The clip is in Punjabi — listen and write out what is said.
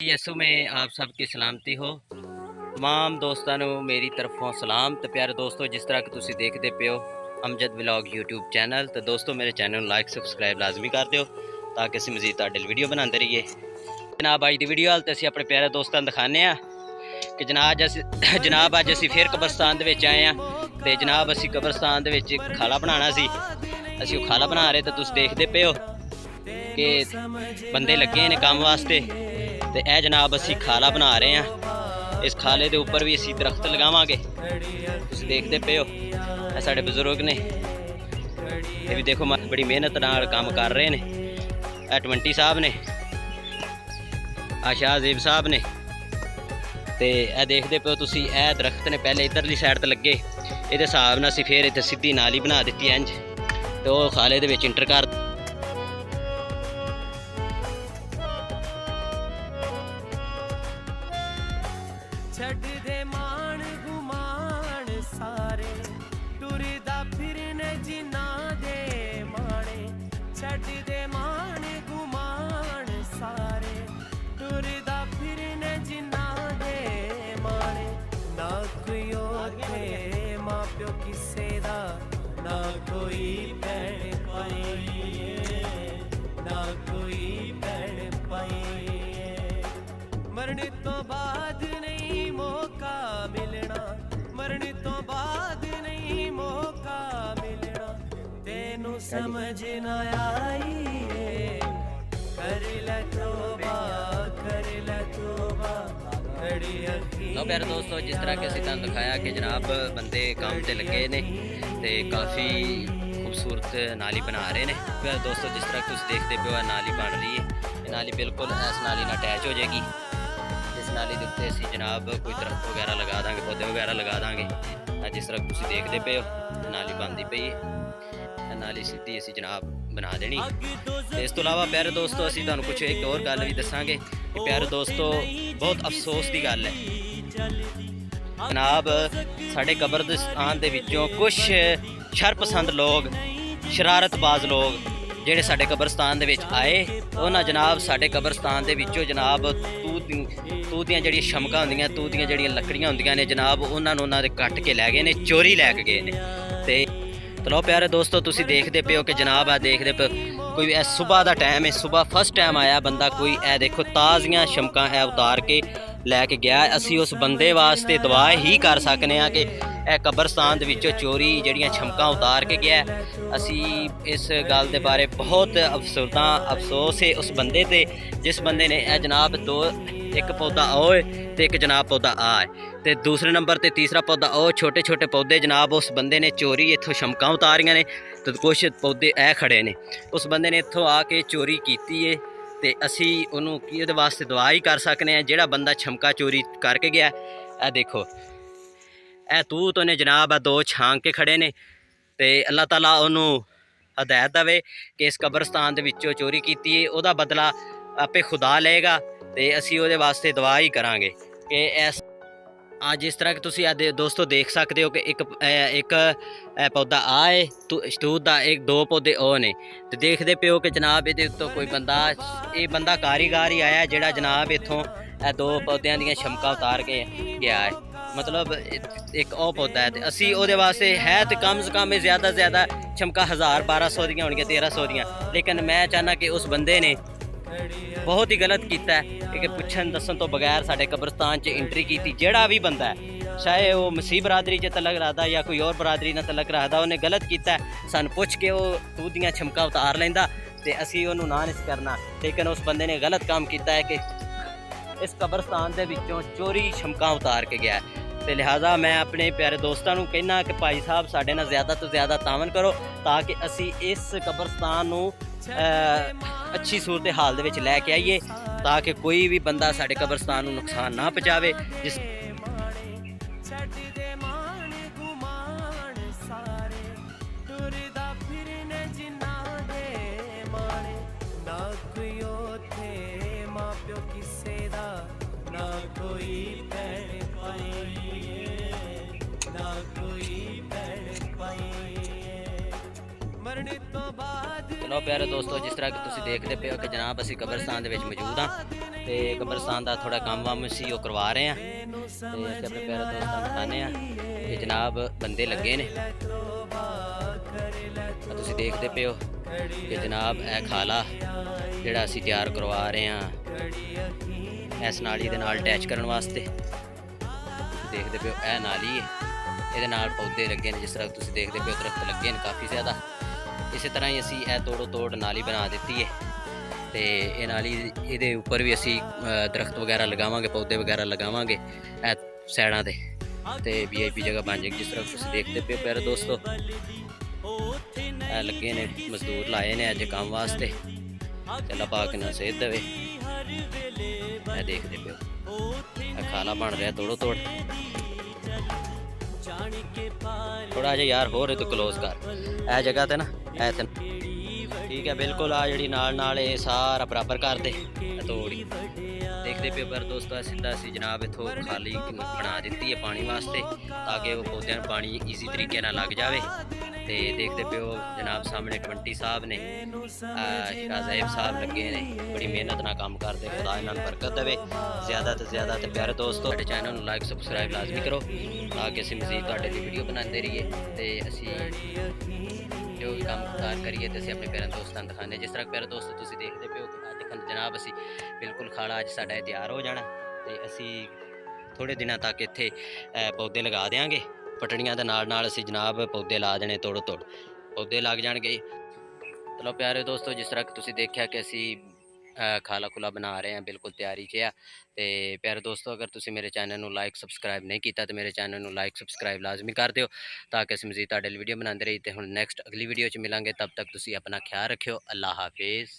यसु में आप सबकी सलामती हो। तमाम दोस्तों मेरी तरफों सलाम। तो प्यारे दोस्तों, जिस तरह कि तुसी देखते पे हो अमजद व्लॉग यूट्यूब चैनल, तो दोस्तों मेरे चैनल लाइक सबसक्राइब लाजमी कर दो ताकि असीं मजीद तुहाडे वीडियो बनाते रहिए। जनाब अज दी वीडियो हाल तो असीं अपने प्यारे दोस्तों दिखाने कि जनाब अज असीं फिर कब्रस्तान दे विच आए हैं। तो जनाब असीं कब्रस्तान दे विच खाला बनाना सी, असीं वो खाला बना रहे। तो तुसीं देखते पे हो कि बंदे लगे ने काम वास्ते। तो यह जनाब असी खाला बना रहे हैं। इस खाले के उपर भी असी दरख्त लगावांगे। तुसीं देखते पे हो ये साडे बजुर्ग ने, ये भी देखो बड़ी मेहनत नाल काम कर रहे हैं। यह 20 साहब ने, शाहजेब साहब ने। तो यह देखते पे हो तुसीं, यह दरख्त ने पहले इधरली साइड तो लगे, ये हिसाब नाल असीं फिर इत्थे सीधी नाली बना दी इंज। तो खाले दे विच इंटर कर छड़ दे मान गुमान सारे टुरदा फिरने जिना दे माणे। छड़ दे मान गुमान सारे टुरदा फिरने जिना दे माणे। ना कोई ओथे मां प्यो किसे दा, ना कोई भैण पाई, ना कोई भैण पाई। मरने तो बाद नहीं मौका मिलना, मरने तो बाद नहीं मौका मिलना। तेनू समझ ना आई कर ले तौबा, कर ले तौबा। तो प्यारे दोस्तों, जिस तरह के असीं तुहानूं दिखाया कि जनाब बंदे काम ते लगे ने ते काफ़ी खूबसूरत नाली बना रहे हैं। प्यारे दोस्तों, जिस तरह तुसीं देखते पे हो नाली बन रही है। ये नाली बिल्कुल इस नाली नाल अटैच हो जाएगी। इस नाली के उत्ते असीं जनाब कोई दरख्त वगैरह लगा देंगे, पौधे वगैरह लगा देंगे। जिस तरह तुसीं देखते पे हो नाली बनती पई है। नाली सीधी असीं जनाब बना देनी। तो इस तो इलावा प्यारे दोस्तों, असीं तुहानूं कुछ एक और गल भी दसांगे कि प्यारे दोस्तों बहुत अफसोस की गल है जनाब, साडे कब्रिस्तान दे विचों कुछ शरपसंद लोग, शरारतबाज लोग ਜਿਹੜੇ ਸਾਡੇ ਕਬਰਸਤਾਨ ਦੇ ਵਿੱਚ ਆਏ, ਉਹਨਾਂ ਜਨਾਬ ਸਾਡੇ ਕਬਰਸਤਾਨ ਦੇ ਵਿੱਚੋਂ ਜਨਾਬ ਤੂਤ ਦੀਆਂ ਜਿਹੜੀਆਂ ਸ਼ਮਕਾਂ ਹੁੰਦੀਆਂ, ਤੂਤ ਦੀਆਂ ਜਿਹੜੀਆਂ ਲੱਕੜੀਆਂ ਹੁੰਦੀਆਂ ਨੇ ਜਨਾਬ, ਉਹਨਾਂ ਨੂੰ ਉਹਨਾਂ ਦੇ ਕੱਟ ਕੇ ਲੈ ਗਏ ਨੇ, ਚੋਰੀ ਲੈ ਕੇ ਗਏ ਨੇ। ਤੇ ਚਲੋ ਪਿਆਰੇ ਦੋਸਤੋ, ਤੁਸੀਂ ਦੇਖਦੇ ਪਏ ਹੋ ਕਿ ਜਨਾਬ ਆ ਦੇਖਦੇ ਪਏ ਕੋਈ ਇਹ ਸੁਬਾਹ ਦਾ ਟਾਈਮ ਹੈ, ਸੁਬਾਹ ਫਸਟ ਟਾਈਮ ਆਇਆ ਬੰਦਾ ਕੋਈ। ਇਹ ਦੇਖੋ ਤਾਜ਼ੀਆਂ ਸ਼ਮਕਾਂ ਇਹ ਉਤਾਰ ਕੇ ਲੈ ਕੇ ਗਿਆ। ਅਸੀਂ ਉਸ ਬੰਦੇ ਵਾਸਤੇ ਦੁਆ ਹੀ ਕਰ ਸਕਨੇ ਹਾਂ ਕਿ ਇਹ ਕਬਰਸਤਾਨ ਦੇ ਵਿੱਚੋਂ ਚੋਰੀ ਜਿਹੜੀਆਂ ਸ਼ਮਕਾਂ ਉਤਾਰ ਕੇ ਗਿਆ। ਅਸੀਂ ਇਸ ਗੱਲ ਦੇ ਬਾਰੇ ਬਹੁਤ ਅਫਸੋਸ ਹੈ ਉਸ ਬੰਦੇ ਤੇ, ਜਿਸ ਬੰਦੇ ਨੇ ਇਹ ਜਨਾਬ ਇੱਕ ਪੌਦਾ ਓਏ ਤੇ ਇੱਕ ਜਨਾਬ ਪੌਦਾ ਆ ਤੇ ਦੂਸਰੇ ਨੰਬਰ ਤੇ ਤੀਸਰਾ ਪੌਦਾ ਉਹ ਛੋਟੇ ਛੋਟੇ ਪੌਦੇ ਜਨਾਬ ਉਸ ਬੰਦੇ ਨੇ ਚੋਰੀ ਇੱਥੋਂ ਸ਼ਮਕਾਂ ਉਤਾਰੀਆਂ ਨੇ। ਤੇ ਕੁਛ ਪੌਦੇ ਇਹ ਖੜੇ ਨੇ, ਉਸ ਬੰਦੇ ਨੇ ਇੱਥੋਂ ਆ ਕੇ ਚੋਰੀ ਕੀਤੀ ਹੈ। ਤੇ ਅਸੀਂ ਉਹਨੂੰ ਇਹਦੇ ਵਾਸਤੇ ਦੁਆ ਹੀ ਕਰ ਸਕਨੇ ਹਾਂ। ਜਿਹੜਾ ਬੰਦਾ ਛਮਕਾ ਚੋਰੀ ਕਰਕੇ ਗਿਆ, ਇਹ ਦੇਖੋ ਇਹ ਤੂਤ ਉਹਨੇ ਜਨਾਬ ਆ ਦੋ ਛਾਂਗ ਕੇ ਖੜੇ ਨੇ। ਤੇ ਅੱਲਾਹ ਤਾਲਾ ਉਹਨੂੰ ਹਦਾਇਤ ਦੇਵੇ ਕਿ ਇਸ ਕਬਰਸਤਾਨ ਦੇ ਵਿੱਚੋਂ ਚੋਰੀ ਕੀਤੀ ਹੈ, ਉਹਦਾ ਬਦਲਾ ਆਪੇ ਖੁਦਾ ਲਏਗਾ। ਤੇ ਅਸੀਂ ਉਹਦੇ ਵਾਸਤੇ ਦੁਆ ਹੀ ਕਰਾਂਗੇ ਕਿ ਇਸ ਅੱਜ ਇਸ ਤਰ੍ਹਾਂ ਕਿ ਤੁਸੀਂ ਦੋਸਤੋ ਦੇਖ ਸਕਦੇ ਹੋ ਕਿ ਇੱਕ ਪੌਦਾ ਆ ਹੈ ਤੂਤ ਦਾ, ਇੱਕ ਦੋ ਪੌਦੇ ਉਹ ਨੇ। ਤੇ ਦੇਖਦੇ ਪਿਓ ਕਿ ਜਨਾਬ ਇਹਦੇ ਉੱਤੋਂ ਕੋਈ ਬੰਦਾ, ਇਹ ਬੰਦਾ ਕਾਰੀਗਰ ਹੀ ਆਇਆ ਜਿਹੜਾ ਜਨਾਬ ਇੱਥੋਂ ਇਹ ਦੋ ਪੌਦਿਆਂ ਦੀਆਂ ਸ਼ਮਕਾਂ ਉਤਾਰ ਕੇ ਗਿਆ ਹੈ। मतलब एक और पौधा है। तो असी ਉਹਦੇ वास्ते है तो कम से कम ज़्यादा छमका 1000-1200 ਦੀਆਂ ਹੋਣਗੀਆਂ, 1300 ਦੀਆਂ। लेकिन मैं चाहना कि उस बंदे ने बहुत ही गलत किया है कि पुछन दसन तो बगैर साढ़े कब्रस्तान च एंट्री की। ਜਿਹੜਾ भी बंदा है, चाहे वो मसीह बरादरी च तलक रखता या कोई और बरादरी नाल तलक रखता, उन्हें गलत किया। सन पुछ के वो तूत ਦੀਆਂ छमका उतार लेंदा ते असी ਉਹਨੂੰ ना नहीं करना। लेकिन उस बंदे ने गलत काम किया है कि इस कब्रस्तान के विचों चोरी छमका उतार के गया। तो लिहाजा मैं अपने प्यारे दोस्तों को कहना कि भाई साहब साढ़े नाल ज़्यादा तो ज़्यादा तावन करो ताकि असी इस कब्रस्तान नूं अच्छी सूरत हाल दे विच लैके आइए, ताकि कोई भी बंदा साढ़े कब्रस्तान नूं नुकसान ना पहुँचावे। जिस ना कोई भैण पाई, ना कोई भैण पाई। मरने तो बाद चलो प्यारे दोस्तों, जिस तरह कि तुसीं देखते पे हो कि जनाब असीं कब्रस्तान दे विच मौजूद हाँ ਤੇ ਕਬਰਸਤਾਨ ਦਾ ਥੋੜਾ ਕੰਮ ਵਾਮ ਸੀ ਉਹ ਕਰਵਾ ਰਹੇ ਆ ਤੇ ਅਸੀਂ ਆਪਣੇ ਪਿਆਰੇ ਦੋਸਤਾਂ ਨੂੰ ਦਿਖਾਉਂਦੇ ਆ ਕਿ ਜਨਾਬ ਬੰਦੇ ਲੱਗੇ ਨੇ। ਤੁਸੀਂ ਦੇਖਦੇ ਪਏ ਹੋ ਕਿ ਜਨਾਬ ਇਹ ਖਾਲਾ ਜਿਹੜਾ ਅਸੀਂ ਤਿਆਰ ਕਰਵਾ ਰਹੇ ਆ ਇਸ ਨਾਲੀ ਦੇ ਨਾਲ ਅਟੈਚ ਕਰਨ ਵਾਸਤੇ। ਦੇਖਦੇ ਪਏ ਹੋ ਇਹ ਨਾਲੀ ਹੈ, ਇਹਦੇ ਨਾਲ ਪੌਦੇ ਲੱਗੇ ਨੇ, ਜਿਸ ਤਰ੍ਹਾਂ ਤੁਸੀਂ ਦੇਖਦੇ ਪਏ ਹੋ ਦਰਖਤ ਲੱਗੇ ਨੇ ਕਾਫੀ ਜ਼ਿਆਦਾ। ਇਸੇ ਤਰ੍ਹਾਂ ਹੀ ਅਸੀਂ ਇਹ ਤੋੜੋ ਤੋੜ ਨਾਲੀ ਬਣਾ ਦਿੱਤੀ ਹੈ ਤੇ ਇਹ ਨਾਲੀ ਇਹਦੇ ਉੱਪਰ ਵੀ ਅਸੀਂ ਦਰਖਤ ਵਗੈਰਾ ਲਗਾਵਾਂਗੇ, ਪੌਦੇ ਵਗੈਰਾ ਲਗਾਵਾਂਗੇ ਇਹ ਸਾਈਡਾਂ ਤੇ VIP ਜਗ੍ਹਾ ਬਣ ਜਾਏਗੀ। ਜਿਸ ਤਰ੍ਹਾਂ ਤੁਸੀਂ ਦੇਖਦੇ ਪਏ ਹੋ ਪਿਆਰੇ ਦੋਸਤੋ ਇਹ ਲੱਗੇ ਨੇ, ਮਜ਼ਦੂਰ ਲਾਏ ਨੇ ਅੱਜ ਕੰਮ ਵਾਸਤੇ। ਤੇ ਅੱਲਾਹ ਪਾਕ ਨੂੰ ਸੇਧ ਦੇਵੇ। ਇਹ ਦੇਖਦੇ ਪਏ ਹੋ ਇਹ ਖਾਲਾ ਬਣ ਰਿਹਾ ਤੋੜੋ ਤੋੜ। ਥੋੜਾ ਜਿਹਾ ਯਾਰ ਹੋਰ ਇਹ ਕਲੋਜ਼ ਕਰ ਇਹ ਜਗ੍ਹਾ ਤੇ ਨਾ ਐ ਠੀਕ ਹੈ ਬਿਲਕੁਲ। ਆ ਜਿਹੜੀ ਨਾਲ ਇਹ ਸਾਰਾ ਬਰਾਬਰ ਕਰ ਦੇ ਤੋੜੀ। ਦੇਖਦੇ ਪਏ ਪਰ ਦੋਸਤੋ ਸਿੱਧਾ ਸੀ ਜਨਾਬ ਇਥੋਂ ਖਾਲੀ ਬਣਾ ਦਿੱਤੀ ਹੈ ਪਾਣੀ ਵਾਸਤੇ ਤਾਂ ਕਿ ਉਹ ਪੌਦਿਆਂ ਨੂੰ ਪਾਣੀ ਈਜ਼ੀ ਤਰੀਕੇ ਨਾਲ ਲੱਗ ਜਾਵੇ। ਤੇ ਦੇਖਦੇ ਪਏ ਹੋ ਜਨਾਬ ਸਾਹਮਣੇ 20 ਸਾਹਿਬ ਨੇ, ਸ਼ਾਹਜ਼ਾਇਬ ਸਾਹਿਬ ਲੱਗੇ ਨੇ, ਬੜੀ ਮਿਹਨਤ ਨਾਲ ਕੰਮ ਕਰਦੇ। ਖੁਦਾ ਇਹਨਾਂ ਨੂੰ ਬਰਕਤ ਦੇਵੇ ਜ਼ਿਆਦਾ ਤੋਂ ਜ਼ਿਆਦਾ। ਤੇ ਪਿਆਰੇ ਦੋਸਤੋ ਸਾਡੇ ਚੈਨਲ ਨੂੰ ਲਾਈਕ ਸਬਸਕ੍ਰਾਈਬ ਲਾਜ਼ਮੀ ਕਰੋ ਤਾਂ ਕਿ ਅਸੀਂ ਮਜ਼ੀਦ ਤੁਹਾਡੇ ਲਈ ਵੀਡੀਓ ਬਣਾਉਂਦੇ ਰਹੀਏ ਤੇ ਅਸੀਂ ਜੋ ਵੀ ਕੰਮ ਕਾਰ ਕਰੀਏ ਤੇ ਅਸੀਂ ਆਪਣੇ ਪਿਆਰੇ ਦੋਸਤਾਂ ਨੂੰ ਦਿਖਾਉਂਦੇ। ਜਿਸ ਤਰ੍ਹਾਂ ਪਿਆਰੇ ਦੋਸਤੋ ਤੁਸੀਂ ਦੇਖਦੇ ਪਏ ਹੋ ਅੱਜ ਜਨਾਬ ਅਸੀਂ ਬਿਲਕੁਲ ਖਾਲਾ ਅੱਜ ਸਾਡਾ ਤਿਆਰ ਹੋ ਜਾਣਾ ਤੇ ਅਸੀਂ ਥੋੜੇ ਦਿਨਾਂ ਤੱਕ ਇੱਥੇ ਪੌਦੇ ਲਗਾ ਦੇਵਾਂਗੇ। ਪਟੜੀਆਂ ਦੇ ਨਾਲ ਅਸੀਂ ਜਨਾਬ ਪੌਦੇ ਲਾ ਦੇਣੇ, ਤੋੜੋ ਤੋੜ ਪੌਦੇ ਲੱਗ ਜਾਣਗੇ। ਚਲੋ ਪਿਆਰੇ ਦੋਸਤੋ ਜਿਸ ਤਰ੍ਹਾਂ ਕਿ ਤੁਸੀਂ ਦੇਖਿਆ ਕਿ ਅਸੀਂ ਖਾਲਾ ਖੁਲਾ ਬਣਾ ਰਹੇ ਹਾਂ, ਬਿਲਕੁਲ ਤਿਆਰੀ 'ਚ ਆ। ਤੇ ਪਿਆਰੇ ਦੋਸਤੋ ਅਗਰ ਤੁਸੀਂ ਮੇਰੇ ਚੈਨਲ ਨੂੰ ਲਾਈਕ ਸਬਸਕ੍ਰਾਈਬ ਨਹੀਂ ਕੀਤਾ ਤਾਂ ਮੇਰੇ ਚੈਨਲ ਨੂੰ ਲਾਈਕ ਸਬਸਕ੍ਰਾਈਬ ਲਾਜ਼ਮੀ ਕਰ ਦਿਓ ਤਾਂ ਕਿ ਅਸੀਂ ਮਜ਼ੀਦ ਤੁਹਾਡੇ ਲਈ ਵੀਡੀਓ ਬਣਾਉਂਦੇ ਰਹੀਏ। ਤੇ ਹੁਣ ਨੈਕਸਟ ਅਗਲੀ ਵੀਡੀਓ 'ਚ ਮਿਲਾਂਗੇ, ਤਬ ਤੱਕ ਤੁਸੀਂ ਆਪਣਾ ਖਿਆਲ ਰੱਖਿਓ। ਅੱਲਾਹ ਹਾਫਿਜ਼।